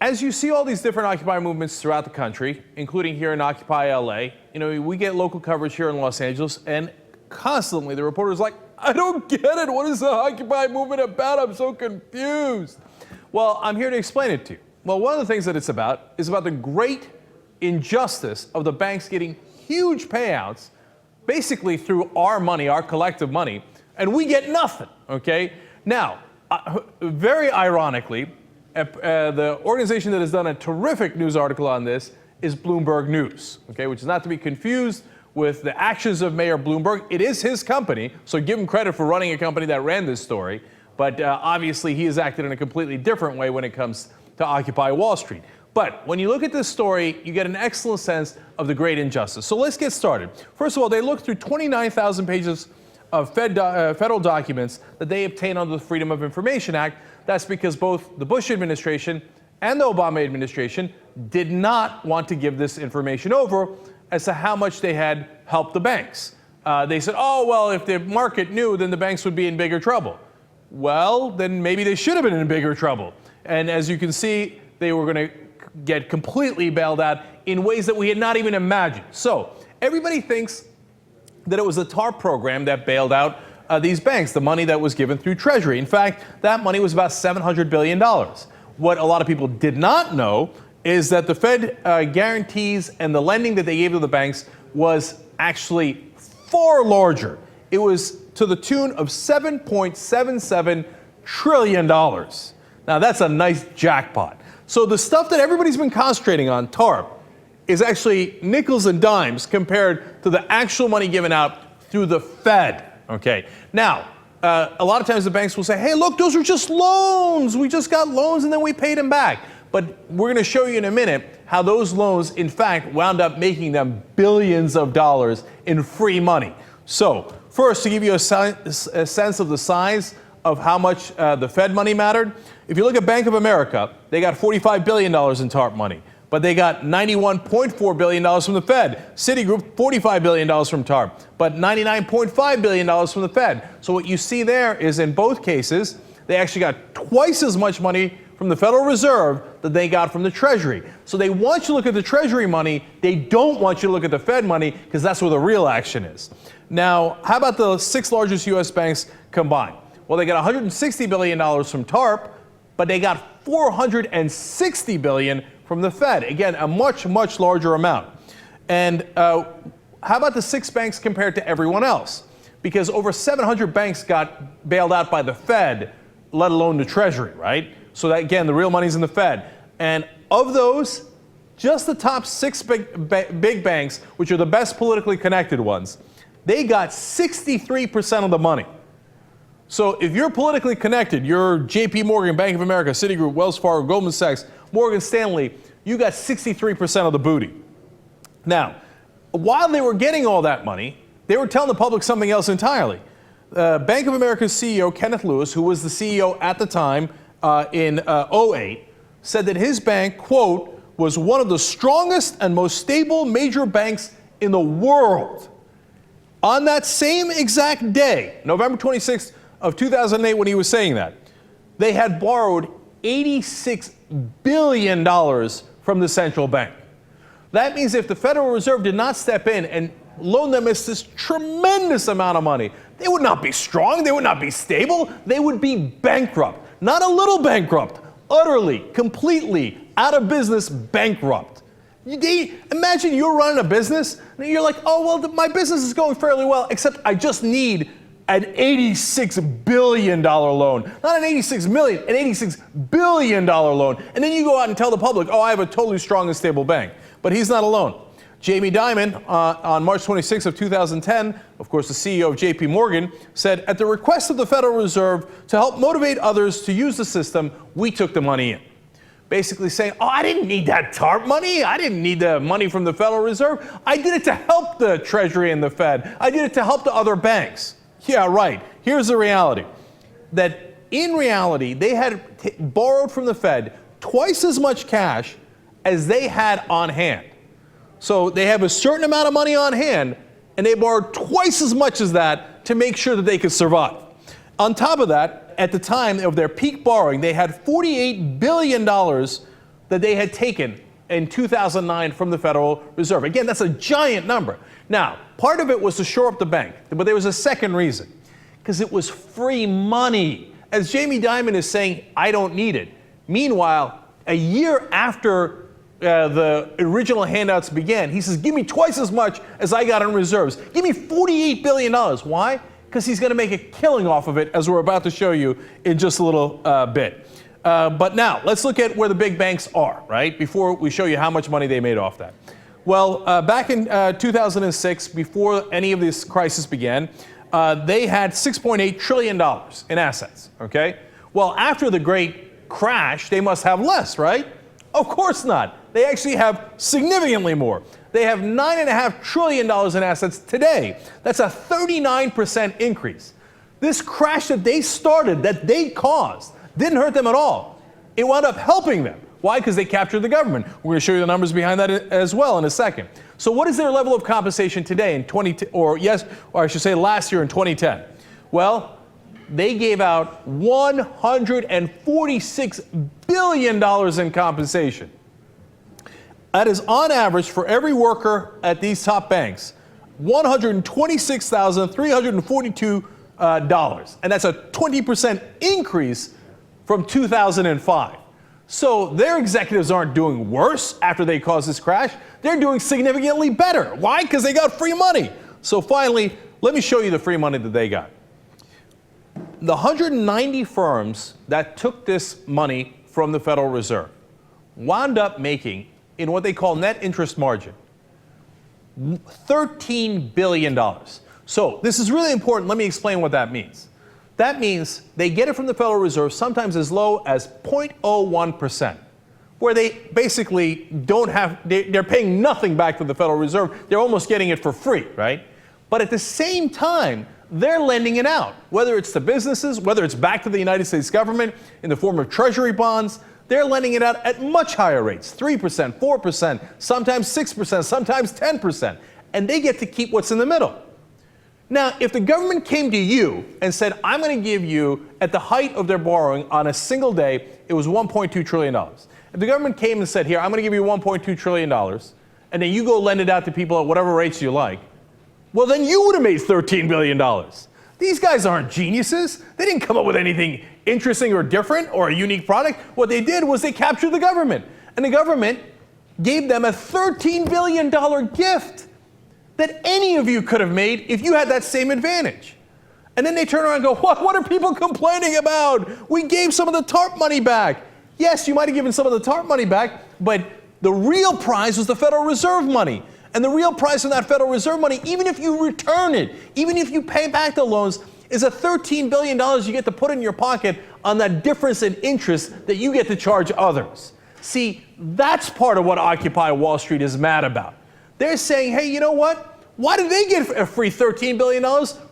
As you see all these different Occupy movements throughout the country, including here in Occupy LA, we get local coverage here in Los Angeles, and constantly the reporter's like, I don't get it. What is the Occupy movement about? I'm so confused. Well, I'm here to explain it to you. Well, one of the things that it's about is about the great injustice of the banks getting huge payouts, basically through our money, our collective money, and we get nothing, okay? Now, very ironically, the organization that has done a terrific news article on this is Bloomberg News, okay, which is not to be confused with the actions of Mayor Bloomberg. It is his company, so give him credit for running a company that ran this story, but obviously he has acted in a completely different way when it comes to Occupy Wall Street. But when you look at this story, you get an excellent sense of the great injustice. So let's get started. First of all, they looked through 29,000 pages of federal documents that they obtained under the Freedom of Information Act. That's because both the Bush administration and the Obama administration did not want to give this information over as to how much they had helped the banks. They said, oh, well, if the market knew, then the banks would be in bigger trouble. Well, then maybe they should have been in bigger trouble. And as you can see, they were going to get completely bailed out in ways that we had not even imagined. So everybody thinks that it was the TARP program that bailed out these banks, the money that was given through Treasury. In fact, that money was about $700 billion. What a lot of people did not know is that the Fed guarantees and the lending that they gave to the banks was actually far larger. It was to the tune of $7.77 trillion. Now, that's a nice jackpot. So the stuff that everybody's been concentrating on, TARP, is actually nickels and dimes compared to the actual money given out through the Fed. Okay. Now, a lot of times the banks will say, hey, look, those are just loans. We just got loans and then we paid them back. But we're going to show you in a minute how those loans, in fact, wound up making them billions of dollars in free money. So first, to give you a sense of the size of how much the Fed money mattered, if you look at Bank of America, they got $45 billion in TARP money. But they got $91.4 billion from the Fed. Citigroup, $45 billion from TARP, but $99.5 billion from the Fed. So what you see there is in both cases, they actually got twice as much money from the Federal Reserve that they got from the Treasury. So they want you to look at the Treasury money. They don't want you to look at the Fed money because that's where the real action is. Now, how about the 6 largest U.S. banks combined? Well, they got $160 billion from TARP, but they got $460 billion from the Fed. Again, a much, much larger amount. And how about the 6 banks compared to everyone else? Because over 700 banks got bailed out by the Fed, let alone the Treasury, right? So that, again, the real money's in the Fed. And of those, just the top 6 big banks, which are the best politically connected ones, they got 63% of the money. So if you're politically connected, you're JP Morgan, Bank of America, Citigroup, Wells Fargo, Goldman Sachs, Morgan Stanley, you got 63% of the booty. Now, while they were getting all that money, they were telling the public something else entirely. Bank of America's CEO, Kenneth Lewis, who was the CEO at the time in 2008, said that his bank, quote, was one of the strongest and most stable major banks in the world. On that same exact day, November 26th of 2008, when he was saying that, they had borrowed $86 billion from the central bank. That means if the Federal Reserve did not step in and loan them this tremendous amount of money, they would not be strong, they would not be stable, they would be bankrupt. Not a little bankrupt, utterly, completely, out of business bankrupt. Imagine you're running a business and you're like, oh, well, my business is going fairly well, except I just need an $86 billion loan. Not an $86 million, an $86 billion loan. And then you go out and tell the public, oh, I have a totally strong and stable bank. But he's not alone. Jamie Dimon, on March 26 of 2010, of course, the CEO of JP Morgan, said, at the request of the Federal Reserve to help motivate others to use the system, we took the money in. Basically saying, oh, I didn't need that TARP money. I didn't need the money from the Federal Reserve. I did it to help the Treasury and the Fed. I did it to help the other banks. Yeah, right. Here's the reality. That in reality, they had borrowed from the Fed twice as much cash as they had on hand. So they have a certain amount of money on hand, and they borrowed twice as much as that to make sure that they could survive. On top of that, at the time of their peak borrowing, they had $48 billion that they had taken in 2009 from the Federal Reserve. Again, that's a giant number. Now, part of it was to shore up the bank, but there was a second reason, because it was free money. As Jamie Dimon is saying, I don't need it. Meanwhile, a year after the original handouts began, he says, give me twice as much as I got in reserves. Give me $48 billion. Why? Because he's going to make a killing off of it, as we're about to show you in just a little bit. But now, let's look at where the big banks are, right, before we show you how much money they made off that. Well, back in 2006, before any of this crisis began, they had $6.8 trillion in assets, okay? Well, after the great crash, they must have less, right? Of course not. They actually have significantly more. They have $9.5 trillion in assets today. That's a 39% increase. This crash that they started, that they caused, didn't hurt them at all. It wound up helping them. Why? Because they captured the government. We're going to show you the numbers behind that as well in a second. So what is their level of compensation today in last year in 2010? Well, they gave out $146 billion in compensation. That is on average for every worker at these top banks, $126,342. And that's a 20% increase from 2005. So their executives aren't doing worse after they caused this crash. They're doing significantly better. Why? Because they got free money. So finally, let me show you the free money that they got. The 190 firms that took this money from the Federal Reserve wound up making, in what they call net interest margin, $13 billion. So this is really important. Let me explain what that means. That means they get it from the Federal Reserve sometimes as low as 0.01%, where they basically they're paying nothing back to the Federal Reserve. They're almost getting it for free, right? But at the same time, they're lending it out, whether it's to businesses, whether it's back to the United States government in the form of treasury bonds. They're lending it out at much higher rates, 3%, 4%, sometimes 6%, sometimes 10%. And they get to keep what's in the middle. Now, if the government came to you and said, I'm going to give you, at the height of their borrowing on a single day, it was $1.2 trillion. If the government came and said, here, I'm going to give you $1.2 trillion, and then you go lend it out to people at whatever rates you like, well, then you would have made $13 billion. These guys aren't geniuses. They didn't come up with anything interesting or different or a unique product. What they did was they captured the government. And the government gave them a $13 billion gift that any of you could have made if you had that same advantage. And then they turn around and go, what are people complaining about? We gave some of the TARP money back. Yes, you might have given some of the TARP money back, but the real prize was the Federal Reserve money. And the real price of that Federal Reserve money, even if you return it, even if you pay back the loans, is a $13 billion you get to put in your pocket on that difference in interest that you get to charge others. See, that's part of what Occupy Wall Street is mad about. They're saying, hey, you know what? Why did they get a free $13 billion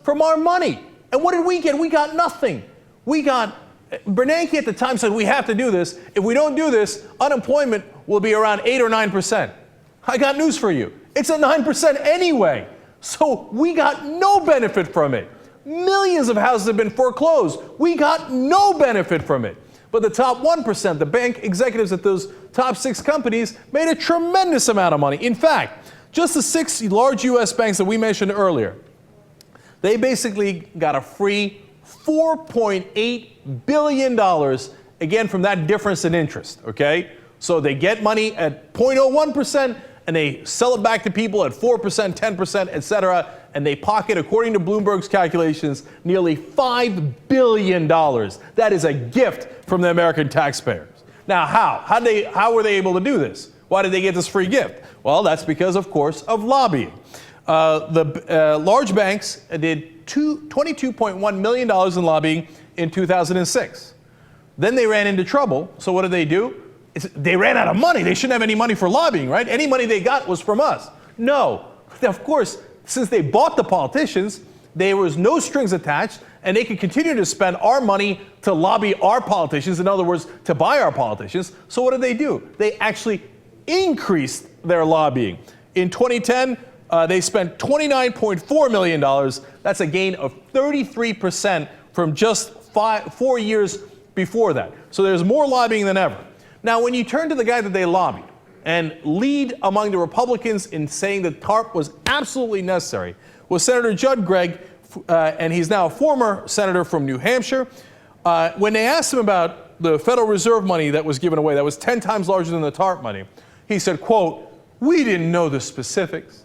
from our money? And what did we get? We got nothing. Bernanke at the time said, we have to do this. If we don't do this, unemployment will be around 8 or 9%. I got news for you. It's at 9% anyway. So we got no benefit from it. Millions of houses have been foreclosed. We got no benefit from it. But the top 1%, the bank executives at those top 6 companies, made a tremendous amount of money. In fact, just the 6 large U.S. banks that we mentioned earlier, they basically got a free $4.8 billion, again, from that difference in interest, okay? So they get money at 0.01%, and they sell it back to people at 4%, 10%, et cetera, and they pocket, according to Bloomberg's calculations, nearly $5 billion. That is a gift from the American taxpayers. Now, how were they able to do this? Why did they get this free gift? Well, that's because, of course, of lobbying. The large banks did $22.1 million in lobbying in 2006. Then they ran into trouble, so what did they do? They ran out of money. They shouldn't have any money for lobbying, right? Any money they got was from us. No. Of course, since they bought the politicians, there was no strings attached, and they could continue to spend our money to lobby our politicians, in other words, to buy our politicians. So what did they do? They actually increased their lobbying. In 2010, they spent $29.4 million. That's a gain of 33% from just 4 years before that. So there's more lobbying than ever. Now, when you turn to the guy that they lobbied and lead among the Republicans in saying that TARP was absolutely necessary was Senator Judd Gregg, and he's now a former senator from New Hampshire. When they asked him about the Federal Reserve money that was given away, that was 10 times larger than the TARP money, he said, quote, "We didn't know the specifics."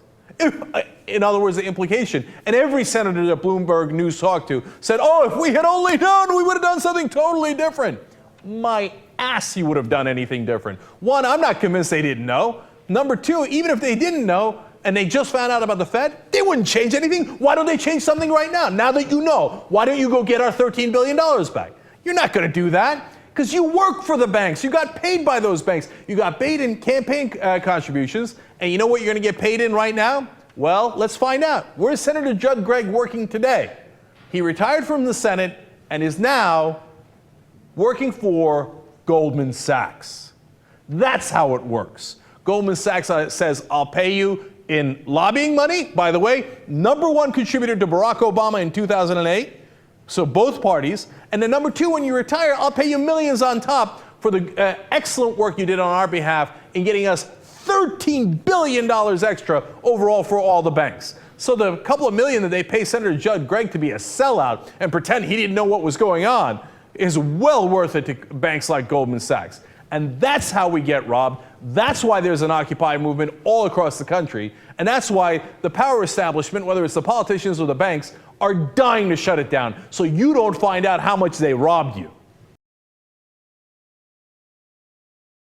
In other words, the implication. And every senator that Bloomberg News talked to said, "Oh, if we had only known, we would have done something totally different." My ass, he would have done anything different. One, I'm not convinced they didn't know. Number two, even if they didn't know and they just found out about the Fed, they wouldn't change anything. Why don't they change something right now? Now that you know, why don't you go get our $13 billion back? You're not going to do that because you work for the banks. You got paid by those banks. You got paid in campaign contributions. And you know what you're going to get paid in right now? Well, let's find out. Where's Senator Judd Gregg working today? He retired from the Senate and is now working for Goldman Sachs. That's how it works. Goldman Sachs says, "I'll pay you in lobbying money." By the way, #1 contributor to Barack Obama in 2008. So both parties. And then #2, when you retire, I'll pay you millions on top for the excellent work you did on our behalf in getting us $13 billion extra overall for all the banks. So the couple of million that they pay Senator Judd Gregg to be a sellout and pretend he didn't know what was going on is well worth it to banks like Goldman Sachs. And that's how we get robbed. That's why there's an Occupy movement all across the country. And that's why the power establishment, whether it's the politicians or the banks, are dying to shut it down so you don't find out how much they robbed you.